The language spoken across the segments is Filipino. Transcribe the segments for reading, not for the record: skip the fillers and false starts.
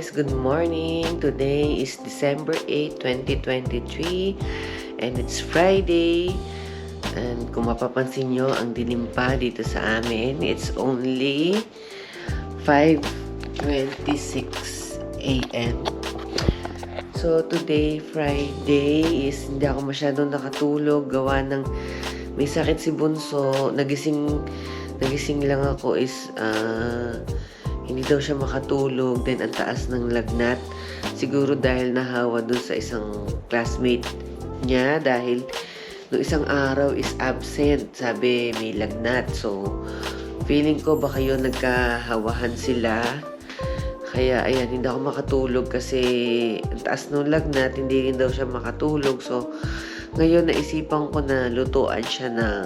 guys, good morning. Today is December 8, 2023 and it's Friday. And kung mapapansin nyo, ang dilim pa dito sa amin. It's only 5:26 a.m. So today, Friday, is hindi ako masyadong nakatulog. Gawa ng may sakit si Bunso. Nagising lang ako is hindi daw siya makatulog. Then, ang taas ng lagnat. Siguro dahil nahawa dun sa isang classmate niya. Dahil no isang araw is absent. Sabi, may lagnat. So, feeling ko baka yun nagkahawahan sila. Kaya, ayan, hindi ako makatulog kasi ang taas ng lagnat. Hindi rin daw siya makatulog. So, ngayon naisipan ko na lutuan siya ng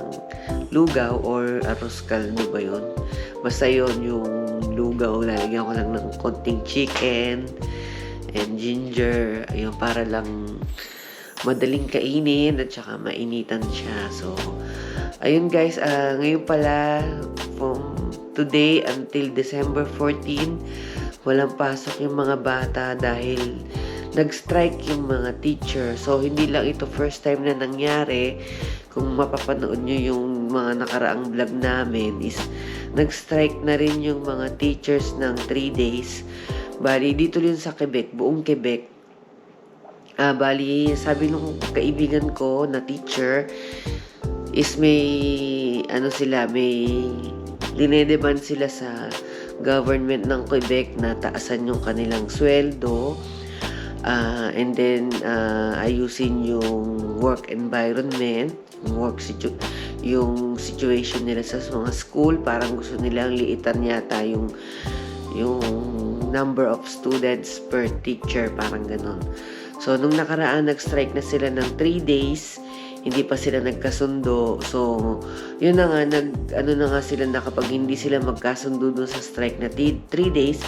lugaw or arroz caldo ba yun? Basta yun yung lugaw. Lalagyan ko lang ng konting chicken and ginger. Ayun, para lang madaling kainin at saka mainitan siya. So, ayun guys, ngayon pala from today until December 14, walang pasok yung mga bata dahil nag-strike yung mga teacher. So, hindi lang ito first time na nangyari. Kung mapapanood nyo yung mga nakaraang vlog namin is nag-strike na rin yung mga teachers ng 3 days. Bali, dito rin sa Quebec, buong Quebec. Bali, sabi nung kaibigan ko na teacher is may linedeban sila sa government ng Quebec na taasan yung kanilang sweldo. And then ayusin yung work environment, yung situation nila sa mga school. Parang gusto nilang liitan yata yung number of students per teacher, parang ganun. So nung nakaraan nag-strike na sila ng 3 days, hindi pa sila nagkasundo. So yun na nga, sila na kapag hindi sila magkasundo dun sa strike na 3 days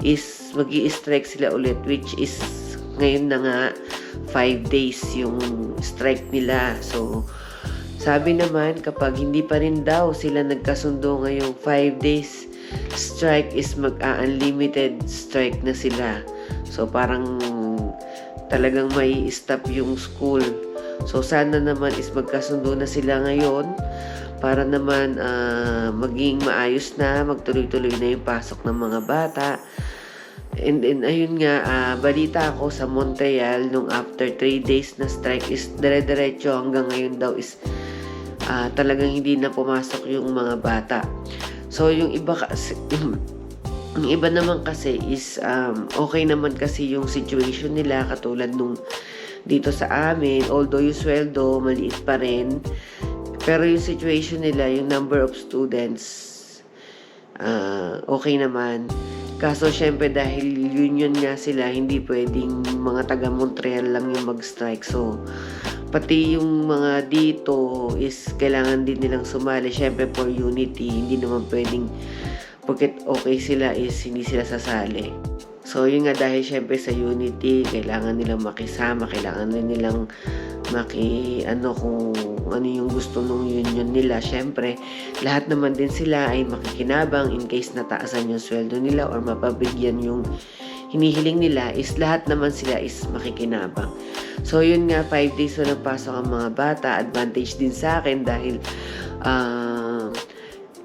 is magi-strike sila ulit, which is ngayon na nga 5 days yung strike nila. So, sabi naman kapag hindi pa rin daw sila nagkasundo ngayong 5 days strike is mag-unlimited strike na sila. So, parang talagang may stop yung school. So, sana naman is magkasundo na sila ngayon para naman maging maayos na, magtuloy-tuloy na yung pasok ng mga bata. And then, ayun nga, balita ako sa Montreal nung after 3 days na strike is dire-diretso hanggang ngayon daw is talagang hindi na pumasok yung mga bata. So, yung iba naman kasi is okay naman kasi yung situation nila katulad nung dito sa amin. Although yung sweldo maliit pa rin, pero yung situation nila, yung number of students, okay naman. Kaso syempre dahil union nga sila, hindi pwedeng mga taga Montreal lang yung mag-strike. So, pati yung mga dito is kailangan din nilang sumali. Syempre for unity, hindi naman pwedeng porque okay sila is hindi sila sasali. So, yun nga dahil syempre sa unity, kailangan nilang makisama, kailangan din nilang kung ano yung gusto ng union nila. Syempre, lahat naman din sila ay makikinabang in case nataasan yung sweldo nila or mapabigyan yung hinihiling nila, is lahat naman sila is makikinabang. So, yun nga, 5 days walang pasok ang mga bata. Advantage din sa akin dahil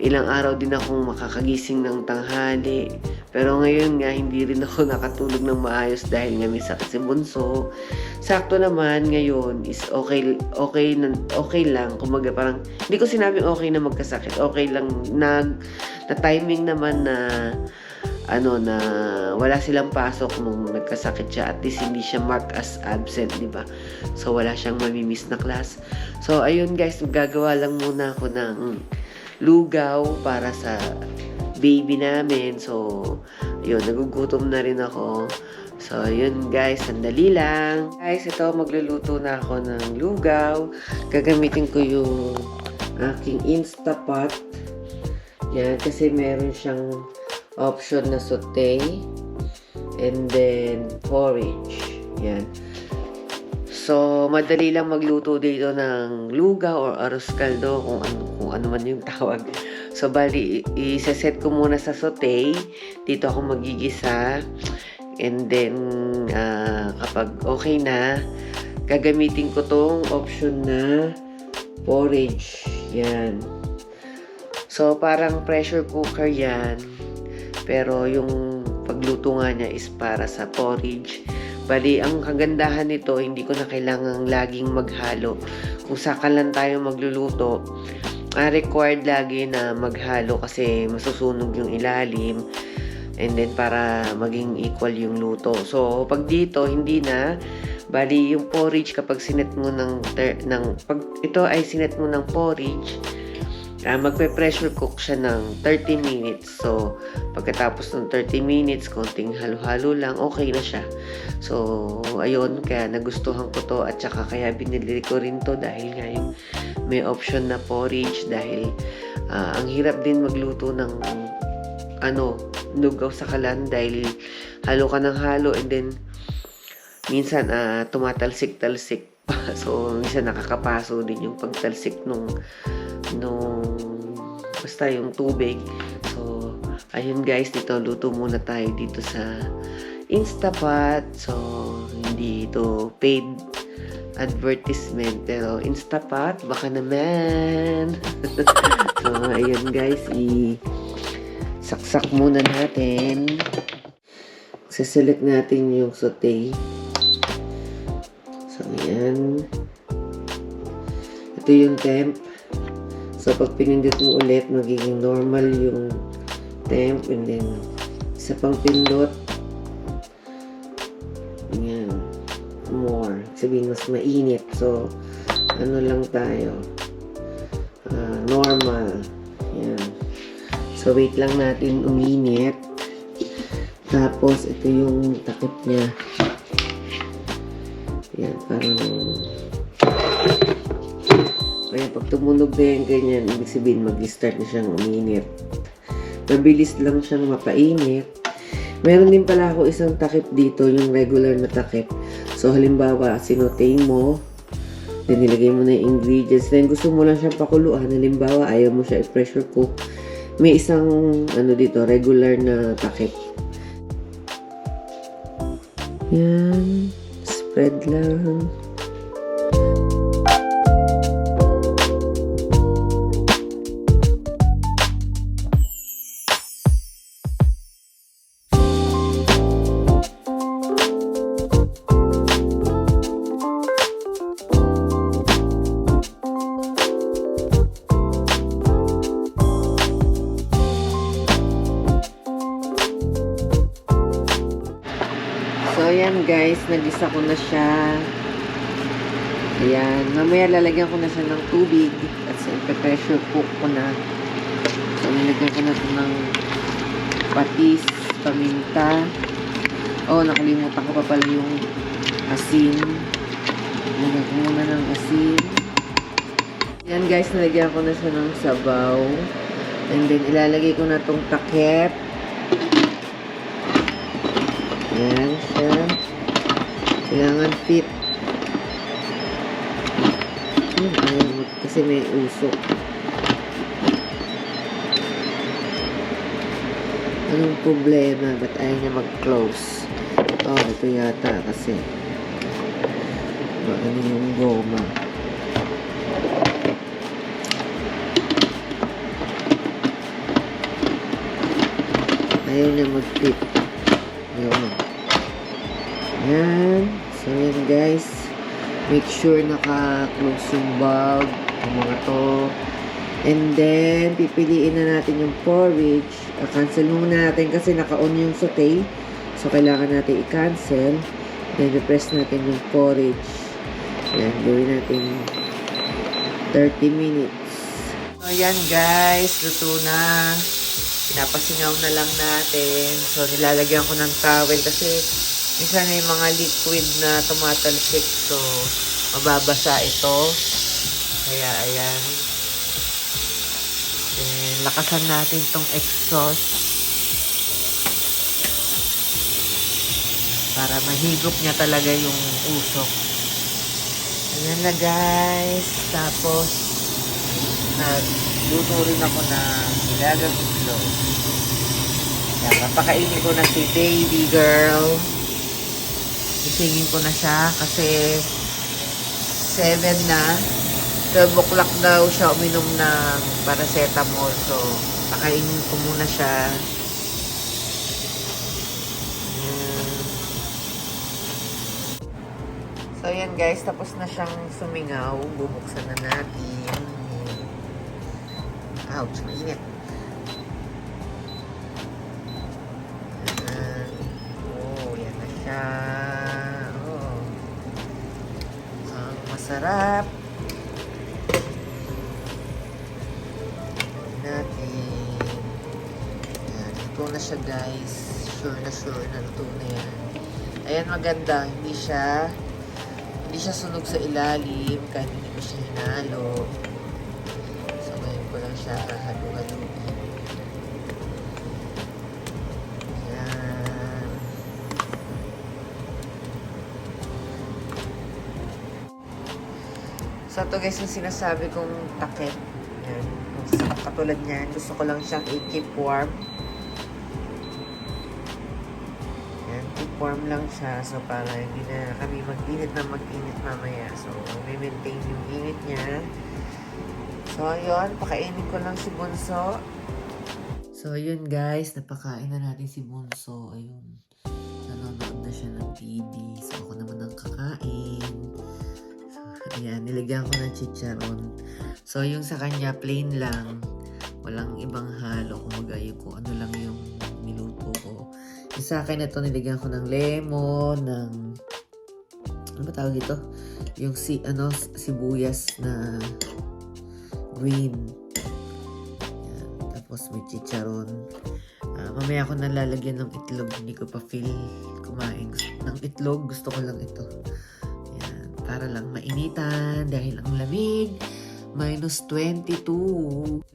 ilang araw din akong makakagising ng tanghali. Pero ngayon nga, hindi rin ako nakatulog ng maayos dahil nga may sakit si Bunso. Sakto naman ngayon is okay lang. Kumaga parang, hindi ko sinabing okay na magkasakit. Okay lang, na timing naman na na wala silang pasok nung nagkasakit siya. At least hindi siya marked as absent, di ba? So, wala siyang mamimiss na class. So, ayun guys, gagawa lang muna ako ng lugaw para sa baby namin. So, yun, nagugutom na rin ako. So, yun guys, sandali lang. Guys, ito, magluluto na ako ng lugaw. Gagamitin ko yung aking Instapot. Yan, kasi meron siyang option na saute. And then, porridge. Yan. So, madali lang magluto dito ng lugaw or arroz caldo, kung ano man yung tawag. So, bali, isa-set ko muna sa saute. Dito ako magigisa. And then, kapag okay na, gagamitin ko tong option na porridge. Yan. So, parang pressure cooker yan. Pero yung pagluto nga niya is para sa porridge. Bali, ang kagandahan nito, hindi ko na kailangang laging maghalo. Kung saan lang tayo magluluto, required lagi na maghalo kasi masusunog yung ilalim. And then, para maging equal yung luto. So, pag dito, hindi na. Bali, yung porridge, kapag sinet mo pag ito ay sinet mo ng porridge, magpe-pressure cook siya ng 30 minutes. So, pagkatapos ng 30 minutes, konting halo-halo lang, okay na siya. So, ayun, kaya nagustuhan ko to at saka kaya binili ko rin to dahil nga yung may option na porridge dahil ang hirap din magluto ng lugaw sa kalan dahil halo ka ng halo and then minsan tumatalsik-talsik pa. So, minsan nakakapaso din yung pagtalsik nung basta yung tubig. So, ayun guys, dito luto muna tayo dito sa Instapot. So, hindi ito paid advertisement pero Instapot, baka naman. So, ayun guys, saksak muna natin. Saselect natin yung saute. So, ayan. Ito yung temp. So, pag pinindot mo ulit, magiging normal yung temp. And then, isa pang pindot. Ayan. More. Sabihin, mas mainit. So, ano lang tayo. Normal. Ayan. So, wait lang natin uminit. Tapos, ito yung takip niya. Ayan, parang kaya pag tumunog na yung ganyan, ibig sabihin mag-start na siyang uminit. Mabilis lang siyang mapainit. Meron din pala ako isang takip dito, yung regular na takip. So, halimbawa, sinotay mo, then nilagay mo na yung ingredients, then gusto mo lang siyang pakuluan. Halimbawa, ayaw mo siya i-pressure cook. May isang, dito, regular na takip. Yan. Spread lang. So, ayan guys, nagisa ko na siya. Ayan, mamaya lalagyan ko na siya ng tubig at pressure cook ko na. So, nilagyan ko na ito ng patis, paminta. Oh, nakalimutan ko pa pala yung asin. Nilagyan ko muna ng asin. Ayan guys, nilagyan ko na siya ng sabaw. And then, ilalagay ko na itong takip. Ayan siya. Kailangan fit. Ayaw mo kasi may usok. Anong problema? Ba't ayaw niya mag-close? Oh, ito yata kasi ano yung goma. Ayaw niya mag-fit. Yun. Yan. So, yan guys. Make sure naka-close yung bulb. Yung mga to. And then, pipiliin na natin yung porridge. Cancel muna natin kasi naka-on yung saute. So, kailangan natin i-cancel. Then, press natin yung porridge. Yan. Gawin natin 30 minutes. So, yan guys. Luto na. Pinapasingaw na lang natin. So, nilalagyan ko ng towel kasi minsan may mga liquid na tumatalsik. So, mababasa ito. Kaya, ayan. Then, lakasan natin tong exhaust para mahigop niya talaga yung usok. Ayan na guys. Tapos, nagluto rin ako na nilagang itlog. Kaya, papakainin ko na si baby girl. Gisingin ko na siya kasi 7 na. 12 o'clock daw siya uminom ng paracetamol. So, pakainin ko muna siya. So, ayan guys. Tapos na siyang sumingaw. Bubuksan na natin. Ouch, mainit. Oh, yan na siya. Oh. Ang masarap. Natin. Yan, luto na siya guys. Sure na luto na yan. Ayan, maganda. Hindi siya sunog sa ilalim kahit hindi ko siya hinalo. So, ngayon ko lang siya halo-haloin. Ayan. So, ito guys yung sinasabi kong takip. Ayan. Katulad niyan, gusto ko lang siyang i-keep warm. Ayan, keep warm lang siya. So, para hindi na kami mag-init mamaya. So, may maintain yung init niya. So, ayun. Pakainin ko lang si Bunso. So, ayun guys. Napakain na natin si Bunso. Ayun. Nanonood na siya ng TV. So, ako naman ang kakain. So, ayan. Nilagyan ko ng chicharon. So, yung sa kanya, plain lang. Walang ibang halo. Kumaga yung kung ano lang yung niluto ko. Yung sa akin, ito, nilagyan ko ng lemon, ng... Ano ba tawag ito? Yung sibuyas na green. Yan. Tapos may chicharon. Mamaya ako nalalagyan ng itlog. Hindi ko pa feel kumain ng itlog. Gusto ko lang ito. Yan. Para lang mainitan dahil ang lamig. Minus 22.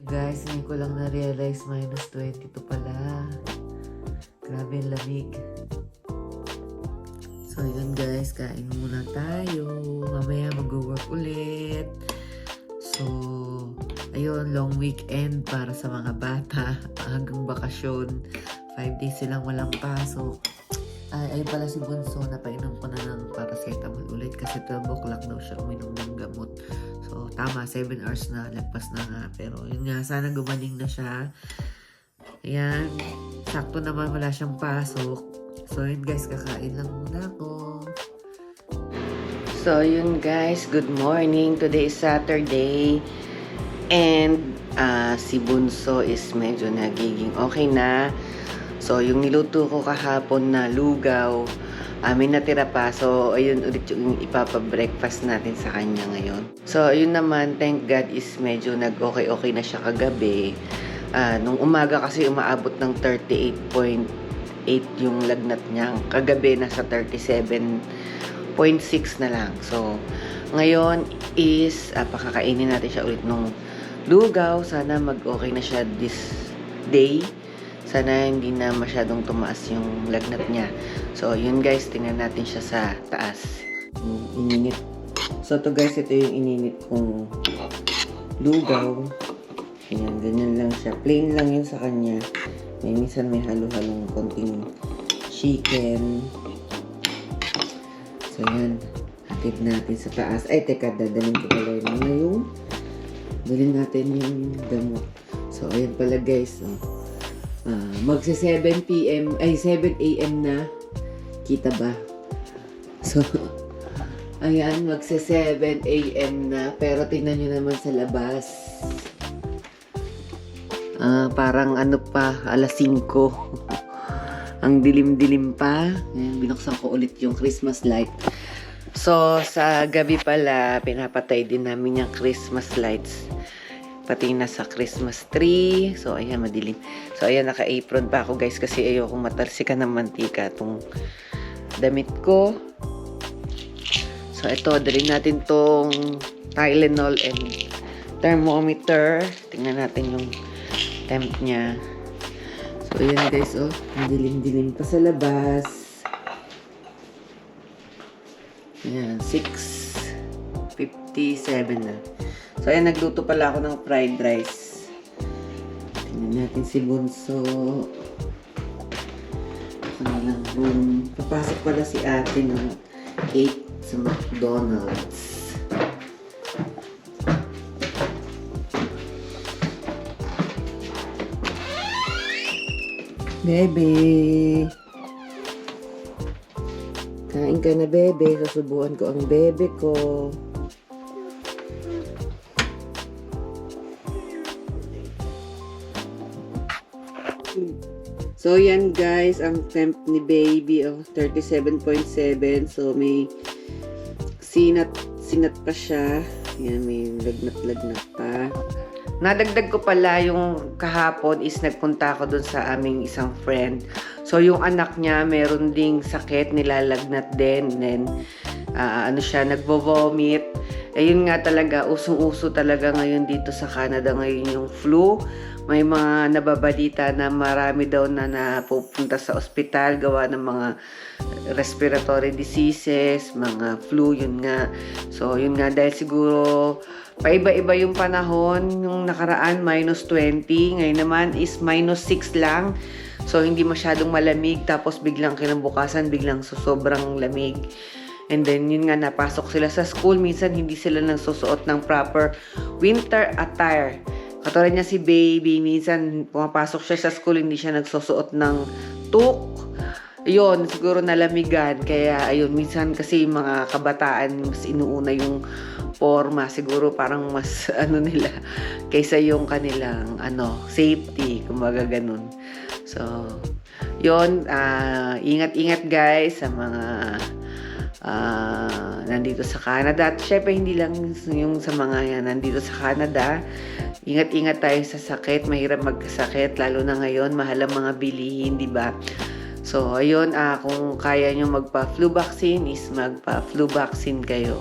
Guys, hindi ko lang na-realize minus 22 pala. Grabe ang lamig. So, yun guys. Kain muna tayo. Mamaya mag-work ulit. So, ayun. Long weekend para sa mga bata. Hanggang bakasyon. 5 days silang walang pasok. Ayun pala si Bunso. Napainom ko na ng paracetamol ulit. Kasi 12 o'clock daw siya uminom ng gamot. So, tama, 7 hours na, lagpas na nga. Pero, yun nga, sana gumaling na siya. Ayan, sakto naman wala siyang pasok. So, yun guys, kakain lang muna ako. So, yun guys, good morning. Today is Saturday. And, si Bunso is medyo nagiging okay na. So, yung niluto ko kahapon na lugaw, may natira pa. So, ayun ulit yung ipapa-breakfast natin sa kanya ngayon. So, ayun naman, thank God is medyo nag-okay na siya kagabi. Nung umaga kasi umaabot ng 38.8 yung lagnat niya. Kagabi nasa 37.6 na lang. So, ngayon is pakakainin natin siya ulit nung lugaw. Sana mag-okay na siya this day. Sana hindi na masyadong tumaas yung lagnat niya. So, yun guys, tingnan natin siya sa taas. Ininit. So, to guys, ito yung ininit kong lugaw. Ayan, ganyan lang siya. Plain lang yun sa kanya. Minsan may halo-halong konting chicken. So, yan. Hatid natin sa taas. Ay, teka, dadalhin ko pala yung dalhin natin yung gamot. So, ayan pala guys. Magsa 7 p.m. ay 7 a.m. na. Kita ba? So, ayan, magsa 7 a.m. na. Pero tingnan nyo naman sa labas. Parang ano pa, alas 5. Ang dilim-dilim pa. Ayan, binuksan ko ulit yung Christmas light. So, sa gabi pala, pinapatay din namin yung Christmas lights. Pati na sa Christmas tree. So, ayan, madilim. So, ayan, naka-apron pa ako, guys, kasi ayokong matalsikan ng mantika itong damit ko. So, ito, dalhin natin tong Tylenol and thermometer. Tingnan natin yung temp niya. So, ayan, guys, oh. Madilim-dilim pa sa labas. Ayan, 6:57 na. So, ayan, nagluto pala ako ng fried rice. Tingnan natin si Bunso. kanilang room. Papasok pala si ate ng 8 sa McDonald's. Bebe! Kain ka na, bebe. Susubuan ko ang bebe ko. So, yan guys, ang temp ni baby, 37.7. So, may sinat pa siya. Yan, may lagnat-lagnat pa. Nadagdag ko pala yung kahapon is nagpunta ako dun sa aming isang friend. So, yung anak niya, meron ding sakit, nilalagnat din. And then, nagvo-vomit. Ayun nga talaga, usong-uso talaga ngayon dito sa Canada ngayon yung flu. May mga nababalita na marami daw na napupunta sa ospital gawa ng mga respiratory diseases, mga flu, yun nga. So, yun nga, dahil siguro paiba-iba yung panahon. Yung nakaraan, -20. Ngayon naman is -6 lang. So, hindi masyadong malamig. Tapos, biglang kinabukasan, biglang sobrang lamig. And then, yun nga, napasok sila sa school. Minsan, hindi sila nagsusuot ng proper winter attire. Katulad niya si baby, minsan pumapasok siya sa school, hindi siya nagsusuot ng toque. Yun, siguro nalamigan. Kaya, ayun, minsan kasi mga kabataan, mas inuuna yung forma. Siguro parang mas, nila, kaysa yung kanilang, safety, kumbaga ganun. So, yun, ingat-ingat guys sa mga nandito sa Canada. At syempre, hindi lang yung sa mga yan nandito sa Canada. Ingat-ingat tayo sa sakit. Mahirap magkasakit, lalo na ngayon. Mahal ang mga bilihin, di ba? So, ayun, kung kaya nyo magpa-flu vaccine, is magpa-flu vaccine kayo.